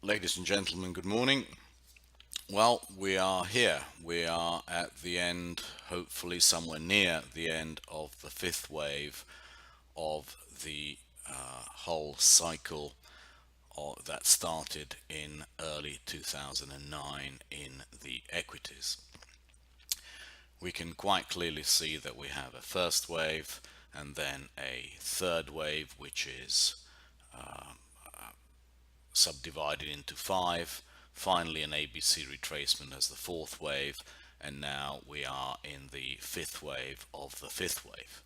Ladies and gentlemen, good morning. Well, we are here. We are at the end, hopefully somewhere near the end of the fifth wave of the whole cycle that started in early 2009 in the equities. We can quite clearly see that we have a first wave and then a third wave, which is subdivided into five, finally an ABC retracement as the fourth wave, and now we are in the fifth wave of the fifth wave.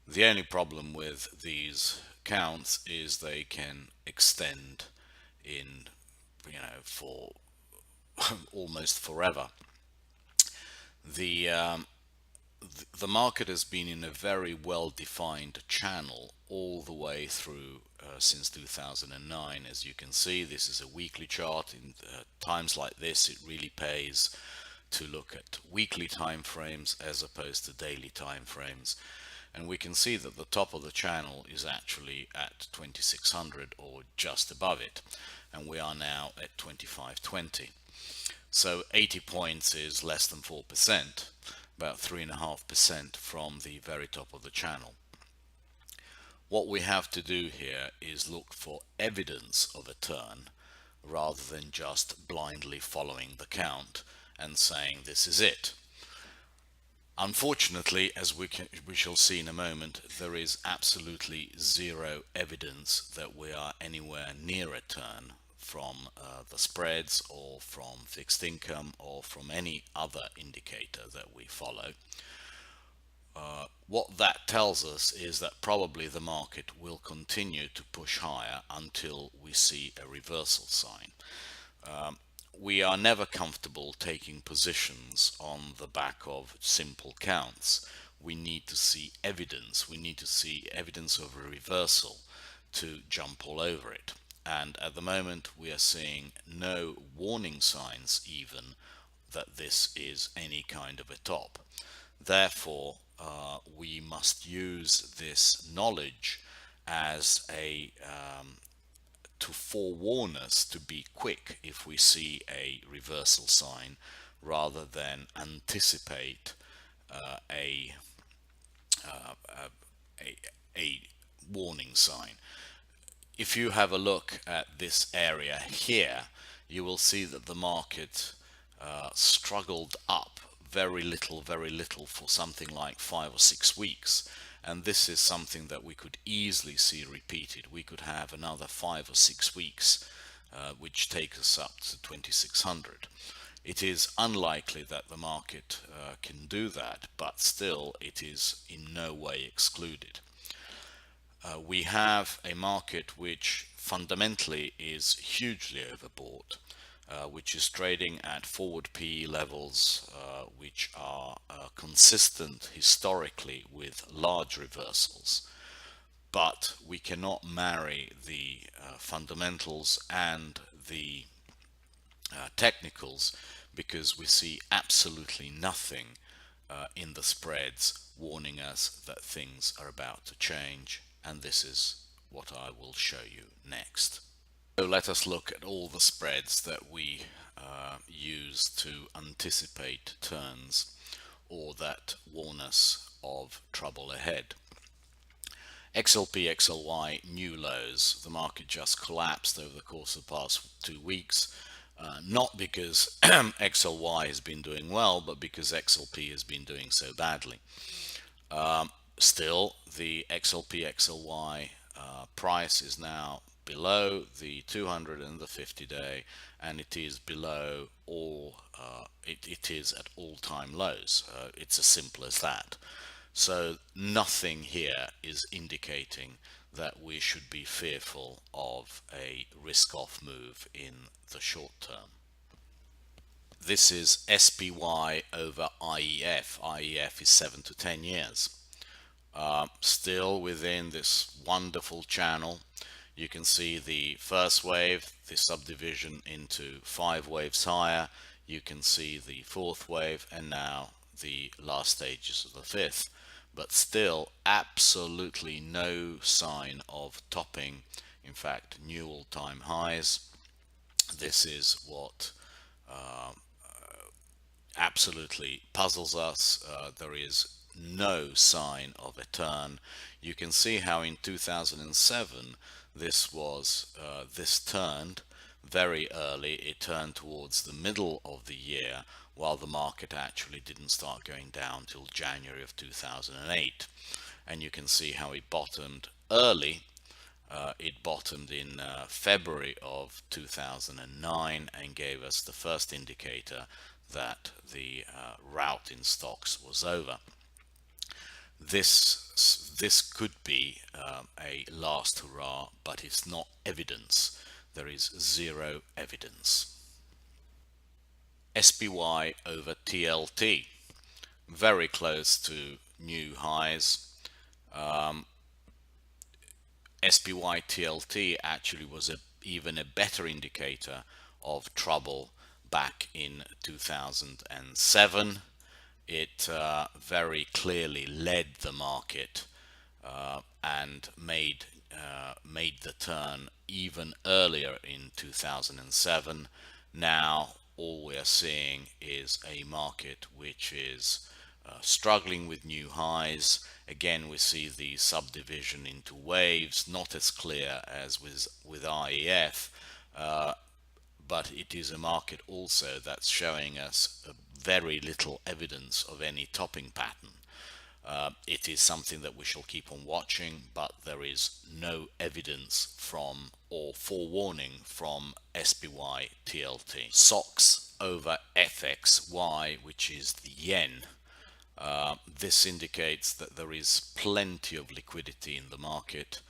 The only problem with these counts is they can extend in, for almost forever. The the market has been in a very well defined channel all the way through since 2009. As you can see, this is a weekly chart. In times like this, it really pays to look at weekly time frames as opposed to daily time frames, and we can see that the top of the channel is actually at 2600 or just above it, and we are now at 2520. So 80 points is less than 4%, about 3.5% from the very top of the channel. What we have to do here is look for evidence of a turn rather than just blindly following the count and saying this is it. Unfortunately, as we shall see in a moment, there is absolutely zero evidence that we are anywhere near a turn from the spreads or from fixed income or from any other indicator that we follow. What that tells us is that probably the market will continue to push higher until we see a reversal sign. We are never comfortable taking positions on the back of simple counts. We need to see evidence. We need to see evidence of a reversal to jump all over it. And at the moment, we are seeing no warning signs even that this is any kind of a top. Therefore, we must use this knowledge as a to forewarn us to be quick if we see a reversal sign, rather than anticipate a, a warning sign. If you have a look at this area here, you will see that the market struggled up very little for something like 5 or 6 weeks, and this is something that we could easily see repeated. We could have another 5 or 6 weeks which take us up to 2600. It is unlikely that the market can do that, but still it is in no way excluded. We have a market which fundamentally is hugely overbought, which is trading at forward PE levels which are consistent historically with large reversals. But we cannot marry the fundamentals and the technicals, because we see absolutely nothing in the spreads warning us that things are about to change, and this is what I will show you next. So let us look at all the spreads that we use to anticipate turns or that warn us of trouble ahead. XLP, XLY, new lows. The market just collapsed over the course of the past 2 weeks. Not because XLY has been doing well, but because XLP has been doing so badly. Still, the XLP XLY price is now below the 200 and the 50-day, and it is below all. It is at all-time lows. It's as simple as that. So nothing here is indicating that we should be fearful of a risk-off move in the short term. This is SPY over IEF. IEF is 7 to 10 years. Still within this wonderful channel. You can see the first wave, the subdivision into 5 waves higher. You can see the fourth wave, and now the last stages of the fifth. But still absolutely no sign of topping. In fact, new all-time highs. This is what absolutely puzzles us. There is no sign of a turn. You can see how in 2007 this turned very early. It turned towards the middle of the year, while the market actually didn't start going down till January of 2008. And you can see how it bottomed early. It bottomed in February of 2009 and gave us the first indicator that the rout in stocks was over. This could be a last hurrah, but it's not evidence. There is zero evidence. SPY over TLT, very close to new highs. SPY TLT actually was even a better indicator of trouble back in 2007. It very clearly led the market and made the turn even earlier in 2007. Now all we are seeing is a market which is struggling with new highs. Again, we see the subdivision into waves, not as clear as with REF, but it is a market also that's showing us very little evidence of any topping pattern. It is something that we shall keep on watching, but there is no evidence from or forewarning from SPY TLT. SOX over FXY, which is the yen. This indicates that there is plenty of liquidity in the market.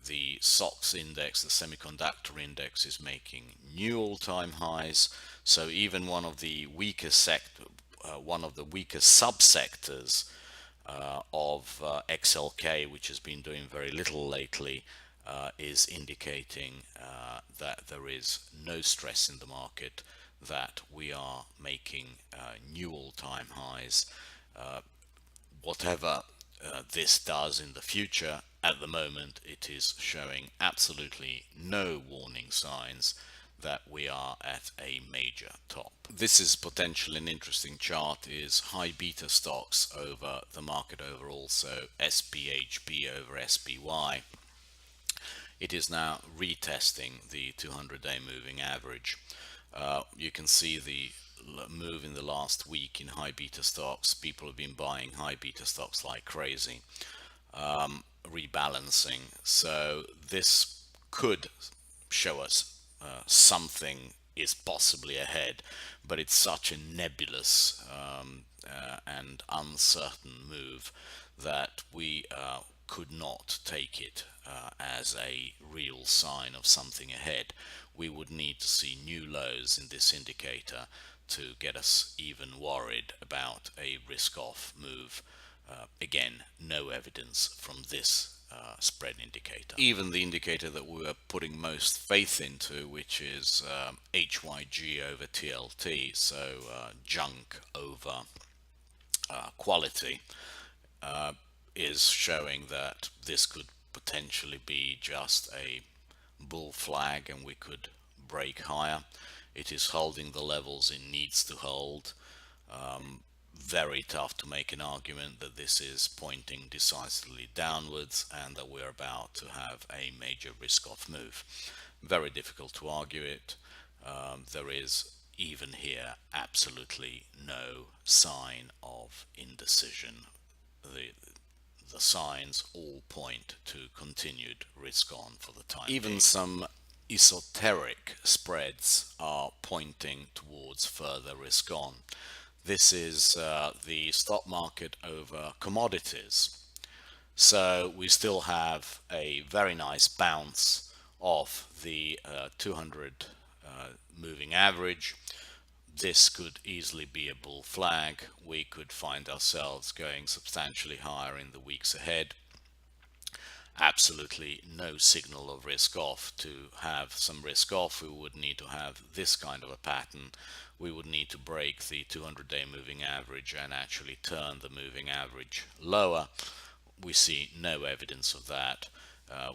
The SOX index, the semiconductor index, is making new all-time highs. So even one of the weakest subsectors of XLK, which has been doing very little lately, is indicating that there is no stress in the market, that we are making new all-time highs. Whatever this does in the future, at the moment it is showing absolutely no warning signs that we are at a major top. This is potentially an interesting chart, is high beta stocks over the market overall, so SPHB over SPY. It is now retesting the 200-day moving average. You can see the move in the last week in high beta stocks. People have been buying high beta stocks like crazy, rebalancing. So this could show us something is possibly ahead, but it's such a nebulous and uncertain move that we could not take it as a real sign of something ahead. We would need to see new lows in this indicator to get us even worried about a risk-off move. Again, no evidence from this spread indicator. Even the indicator that we were putting most faith into, which is HYG over TLT, so junk over quality, is showing that this could potentially be just a bull flag and we could break higher. It is holding the levels it needs to hold. Very tough to make an argument that this is pointing decisively downwards and that we're about to have a major risk-off move. Very difficult to argue it. There is even here absolutely no sign of indecision. The signs all point to continued risk on for the time. Even some esoteric spreads are pointing towards further risk on. This is the stock market over commodities. So we still have a very nice bounce off the 200 moving average. This could easily be a bull flag. We could find ourselves going substantially higher in the weeks ahead. Absolutely no signal of risk off. To have some risk off, we would need to have this kind of a pattern. We would need to break the 200-day moving average and actually turn the moving average lower. We see no evidence of that.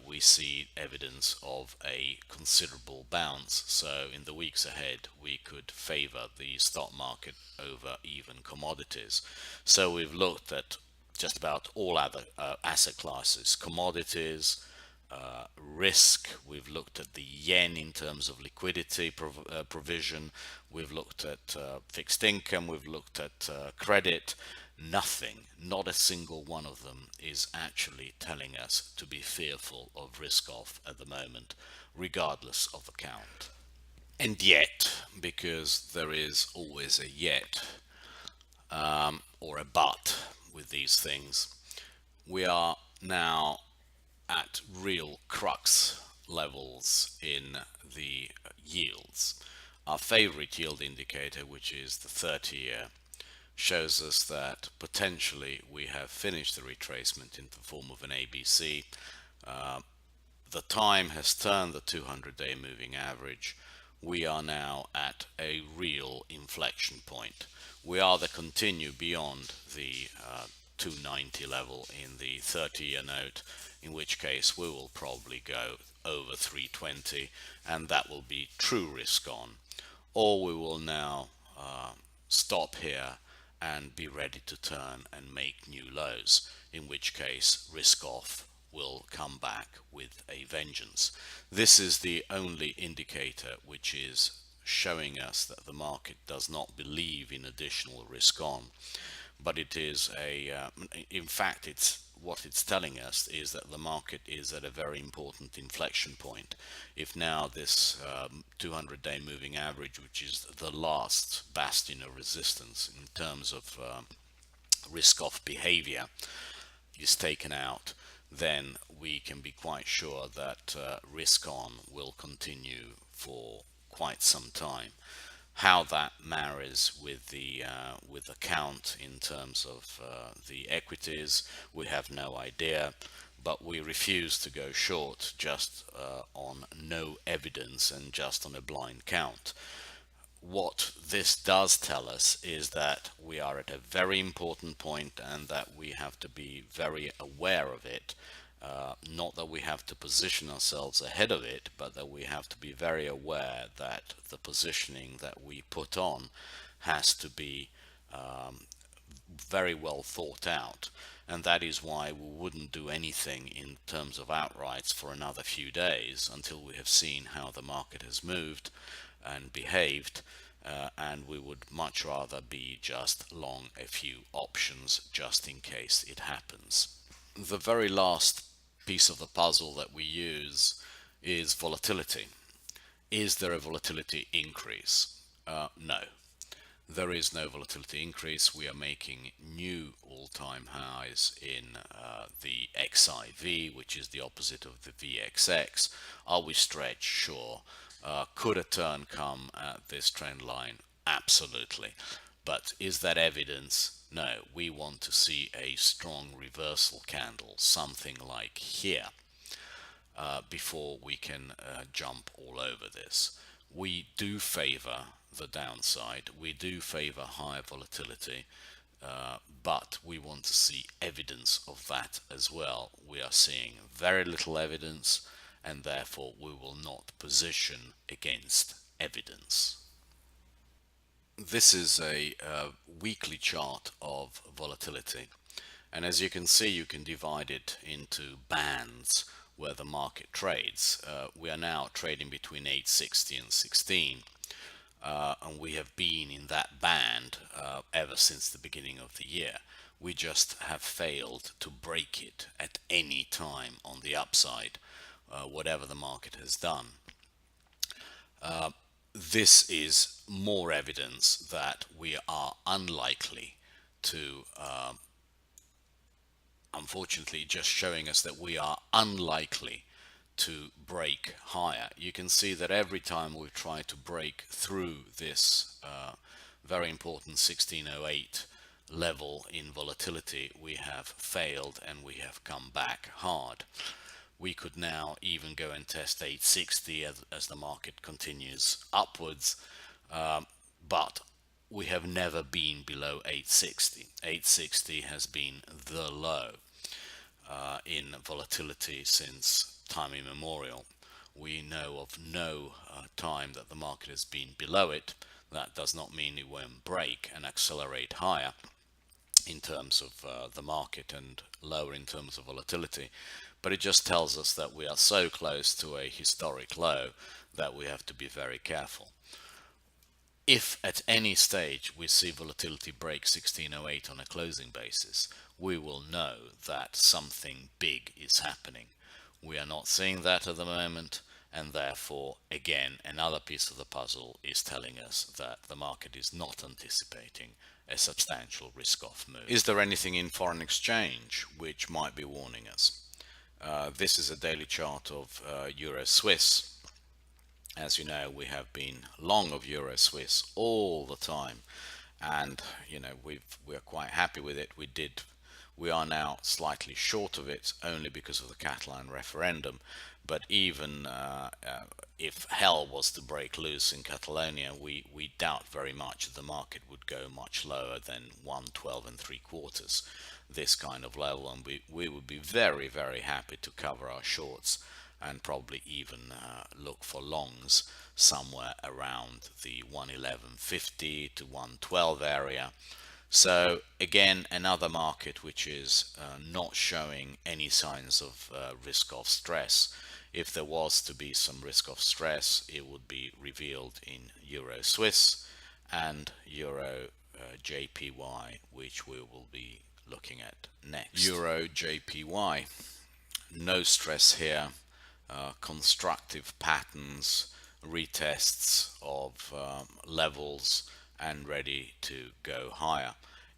we see evidence of a considerable bounce. So in the weeks ahead, we could favor the stock market over even commodities. So we've looked at just about all other asset classes, commodities, risk. We've looked at the yen in terms of liquidity provision. We've looked at fixed income. We've looked at credit. Nothing, not a single one of them, is actually telling us to be fearful of risk off at the moment, regardless of the count. And yet, because there is always a yet or a but with these things, we are now at real crux levels in the yields. Our favorite yield indicator, which is the 30-year, shows us that potentially we have finished the retracement in the form of an ABC. The time has turned the 200-day moving average. We are now at a real inflection point. We either continue beyond the 290 level in the 30-year note, in which case we will probably go over 320, and that will be true risk on, or we will now stop here and be ready to turn and make new lows, in which case risk off will come back with a vengeance. This is the only indicator which is showing us that the market does not believe in additional risk on, but it is in fact, what it's telling us is that the market is at a very important inflection point. If now this 200-day moving average, which is the last bastion of resistance in terms of risk off behavior, is taken out, then we can be quite sure that risk on will continue for quite some time. How that marries with the count in terms of the equities, we have no idea, but we refuse to go short just on no evidence and just on a blind count. What this does tell us is that we are at a very important point and that we have to be very aware of it. Not that we have to position ourselves ahead of it, but that we have to be very aware that the positioning that we put on has to be very well thought out. And that is why we wouldn't do anything in terms of outrights for another few days until we have seen how the market has moved and behaved, and we would much rather be just long a few options just in case it happens. The very last piece of the puzzle that we use is volatility. Is there a volatility increase? No. There is no volatility increase. We are making new all-time highs in the XIV, which is the opposite of the VXX. Are we stretched? Sure. Could a turn come at this trend line? Absolutely. But is that evidence? No. We want to see a strong reversal candle, something like here, before we can jump all over this. We do favor the downside. We do favor higher volatility, but we want to see evidence of that as well. We are seeing very little evidence, and therefore we will not position against evidence. This is a weekly chart of volatility, and as you can see, you can divide it into bands where the market trades. We are now trading between 860 and 16, and we have been in that band ever since the beginning of the year. We just have failed to break it at any time on the upside, whatever the market has done. This is more evidence that we are unlikely to, unfortunately, just showing us that we are unlikely to break higher. You can see that every time we've tried to break through this very important 1608 level in volatility, we have failed and we have come back hard. We could now even go and test 860 as the market continues upwards, but we have never been below 860. 860 has been the low. in volatility since time immemorial. We know of no time that the market has been below it. That does not mean it won't break and accelerate higher in terms of the market and lower in terms of volatility, but it just tells us that we are so close to a historic low that we have to be very careful. If at any stage we see volatility break 1608 on a closing basis, we will know that something big is happening. We are not seeing that at the moment, and therefore, again, another piece of the puzzle is telling us that the market is not anticipating a substantial risk-off move. Is there anything in foreign exchange which might be warning us? This is a daily chart of Euro Swiss. As you know, we have been long of Euro Swiss all the time, and we're quite happy with it. We are now slightly short of it only because of the Catalan referendum, but even if hell was to break loose in Catalonia, we doubt very much the market would go much lower than 112 and 3/4, this kind of level, and we would be very, very happy to cover our shorts and probably even look for longs somewhere around the 111.50 to 112 area. So again, another market which is not showing any signs of risk of stress. If there was to be some risk of stress, it would be revealed in Euro Swiss and Euro JPY, which we will be looking at next. Euro JPY, no stress here. Constructive patterns, retests of levels, and ready to go higher.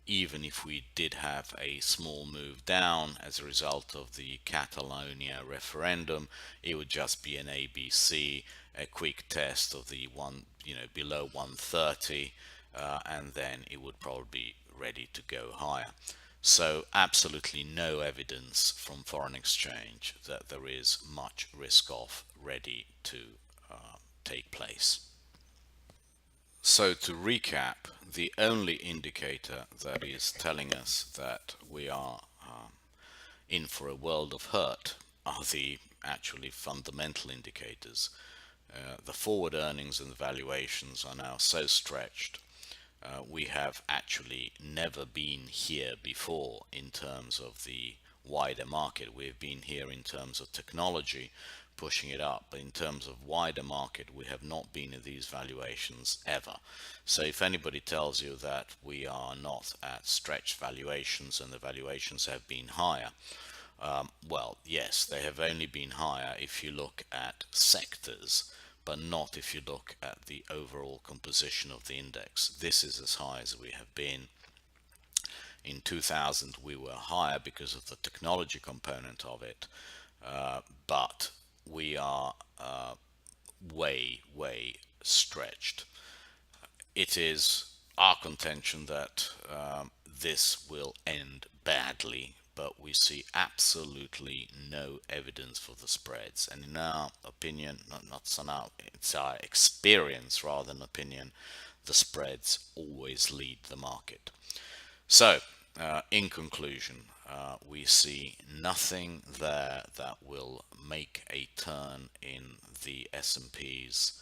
Even if we did have a small move down as a result of the Catalonia referendum, it would just be an ABC, a quick test of the below 130, and then it would probably be ready to go higher. So absolutely no evidence from foreign exchange that there is much risk off ready to take place. So to recap, the only indicator that is telling us that we are in for a world of hurt are the actually fundamental indicators. The forward earnings and the valuations are now so stretched. We have actually never been here before in terms of the wider market. We've been here in terms of technology pushing it up, but in terms of wider market we have not been in these valuations ever. So if anybody tells you that we are not at stretched valuations and the valuations have been higher, well, yes, they have only been higher if you look at sectors, but not if you look at the overall composition of the index. This is as high as we have been. In 2000 we were higher because of the technology component of it, but we are way stretched. It is our contention that this will end badly, but we see absolutely no evidence for the spreads, and in our opinion, it's our experience rather than opinion, the spreads always lead the market. So in conclusion, we see nothing there that will make a turn in the S&Ps,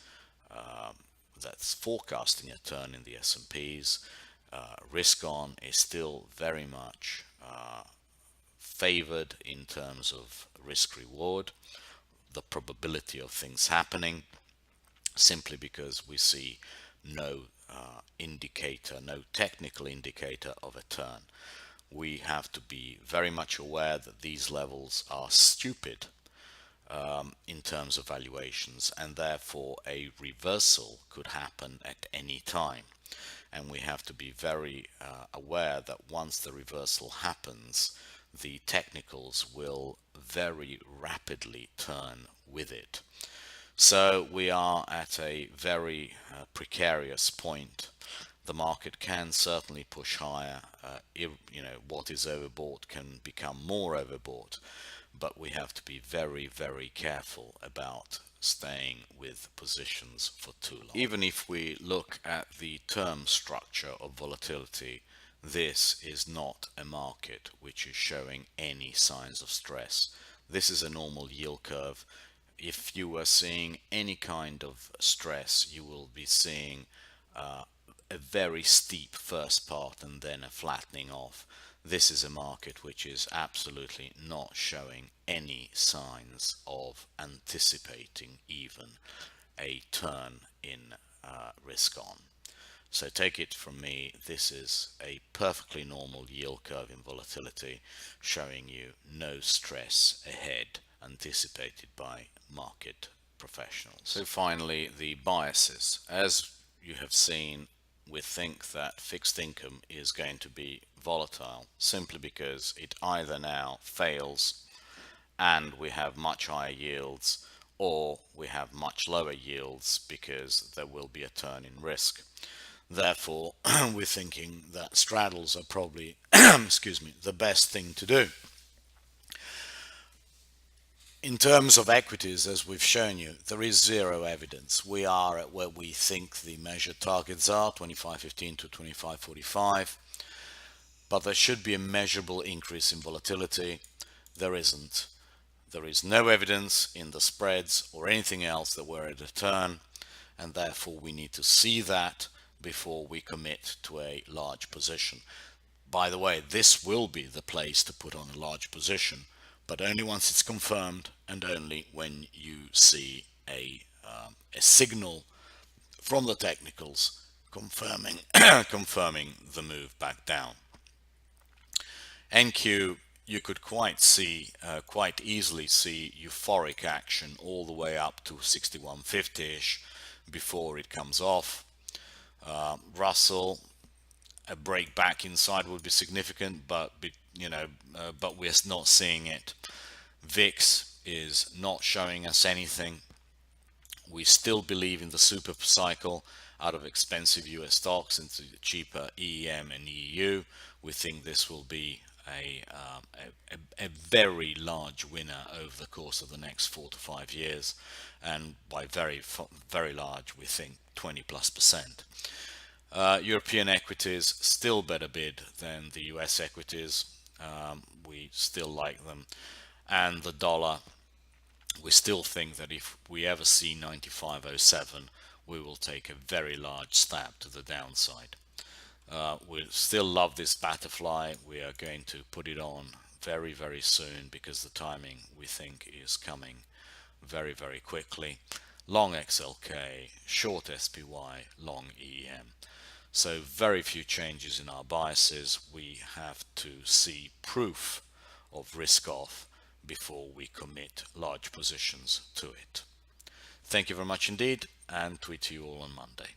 that's forecasting a turn in the S&Ps. Risk on is still very much favored in terms of risk reward, the probability of things happening, simply because we see no indicator, no technical indicator of a turn. We have to be very much aware that these levels are stupid in terms of valuations, and therefore a reversal could happen at any time. And we have to be very aware that once the reversal happens, the technicals will very rapidly turn with it. So we are at a very precarious point. The market can certainly push higher. What is overbought can become more overbought, but we have to be very careful about staying with positions for too long. Even if we look at the term structure of volatility, this is not a market which is showing any signs of stress. This is a normal yield curve. If you are seeing any kind of stress, you will be seeing a very steep first part and then a flattening off. This is a market which is absolutely not showing any signs of anticipating even a turn in risk on. So take it from me, this is a perfectly normal yield curve in volatility, showing you no stress ahead anticipated by market professionals. So finally, the biases. As you have seen, we think that fixed income is going to be volatile simply because it either now fails and we have much higher yields, or we have much lower yields because there will be a turn in risk. Therefore, we're thinking that straddles are probably excuse me, the best thing to do. In terms of equities, as we've shown you, there is zero evidence. We are at where we think the measured targets are, 25.15 to 25.45, but there should be a measurable increase in volatility. There isn't. There is no evidence in the spreads or anything else that we're at a turn, and therefore we need to see that before we commit to a large position. By the way, this will be the place to put on a large position, but only once it's confirmed and only when you see a signal from the technicals confirming confirming the move back down. NQ, you could quite easily see euphoric action all the way up to 61.50ish before it comes off. Russell, a break back inside would be significant, but but we're not seeing it. VIX is not showing us anything. We still believe in the super cycle out of expensive US stocks into cheaper EM and EU. We think this will be a very large winner over the course of the next 4 to 5 years, and by very large we think 20+%. European equities still better bid than the US equities. We still like them, and the dollar, we still think that if we ever see 95.07, we will take a very large stab to the downside. We still love this butterfly. We are going to put it on very soon because the timing we think is coming very quickly. Long XLK, short SPY, long EM. So very few changes in our biases. We have to see proof of risk off before we commit large positions to it. Thank you very much indeed, and tweet to you all on Monday.